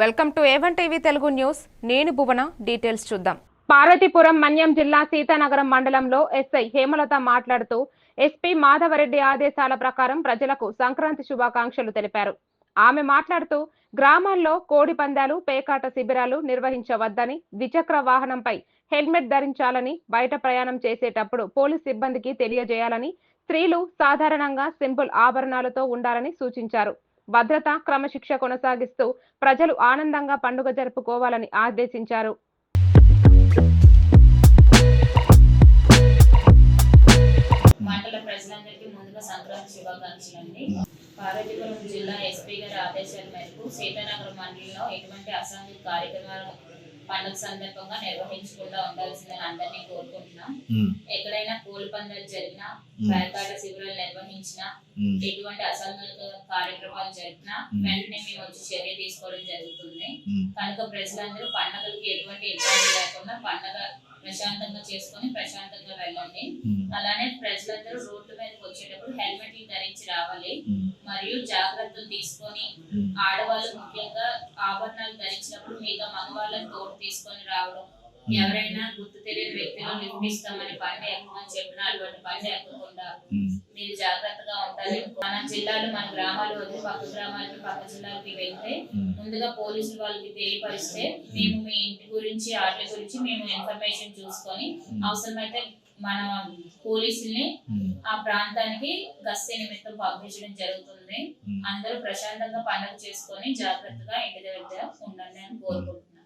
Welcome to A1 TV Telugu news. నేను భువన. Details చూద్దాం. పార్వతీపురం మన్యం జిల్లా సీతానగరం మండలంలో ఎస్ఐ హేమలత మాట్లాడుతూ ఎస్పీ మాధవరెడ్డి ఆదేశాల ప్రకారం ప్రజలకు సంక్రాంతి శుభాకాంక్షలు తెలిపారు. ఆమె మాట్లాడుతూ గ్రామాల్లో కోడి పందాలు, పేకాట శిబిరాలు నిర్వహించవద్దని, ద్విచక్ర వాహనంపై హెల్మెట్ ధరించాలని, బయట ప్రయాణం చేసేటప్పుడు పోలీస్ సిబ్బందికి తెలియజేయాలని, స్త్రీలు సాధారణంగా సింపుల్ ఆభరణాలతో ఉండాలని సూచించారు. భద్రత, క్రమశిక్ష కొనసాగిస్తూ ప్రజలు ఆనందంగా పండుగ జరుపుకోవాలని ఆదేశించారు. మండల ప్రజలందరికీ ముందుగా సంక్రాంతి శుభాకాంక్షలు అండి. పార్వతీపురం జిల్లా ఎస్పీ గారి ఆదేశాల మేరకు సీతానగరం మండలంలో ఎటువంటి అసాంఘిక కార్యక్రమాలు పండుగ సందర్భంగా నిర్వహించకుండా ఉండాల్సిందని అందరినీ కోరుకుంటున్నాం. ఎక్కడైనా కోడి పందాలు జరిగినా, పేకాట శిబిరాలు నిర్వహించినా, ఎటువంటి అసాంఘిక కార్యక్రమాలు జరిగినా వెంటనే మేము వచ్చి చర్య తీసుకోవడం జరుగుతుంది. కనుక ప్రజలందరూ పండుగలకి ఎటువంటి ఇబ్బంది లేకుండా పండుగ ప్రశాంతంగా చేసుకొని ప్రశాంతంగా వెళ్ళండి. అలానే ప్రజలందరూ రోడ్డు మీదకి వచ్చేటప్పుడు హెల్మెట్లు ధరించి రావాలి. మరియు జాగ్రత్తలు తీసుకొని ఆడవాళ్ళు ముఖ్యంగా ఆభరణాలు ధరించినప్పుడు మిగతా మగవాళ్ళని తోడు తీసుకొని రావడం, ఎవరైనా గుర్తు తెలియని వ్యక్తులు లిఫ్ట్ ఇస్తామని బండి ఎక్కమని చెప్పినా అటువంటి బండి ఎక్కకుండా మీరు జాగ్రత్తగా ఉండాలి. మన జిల్లాలో మన గ్రామాలు వదిలి పక్క గ్రామాలకి పక్క జిల్లాలకి వెళ్తే ముందుగా పోలీసులు వాళ్ళకి తెలియపరిస్తే మేము మీ ఇంటి గురించి వాటి గురించి మేము ఇన్ఫర్మేషన్ చూసుకొని అవసరమైతే మన పోలీసుల్ని ఆ ప్రాంతానికి గస్తీ నిమిత్తం పంపించడం జరుగుతుంది. అందరూ ప్రశాంతంగా పండుగ చేసుకొని జాగ్రత్తగా ఇంటి దగ్గర ఉండండి అని కోరుకుంటున్నాను.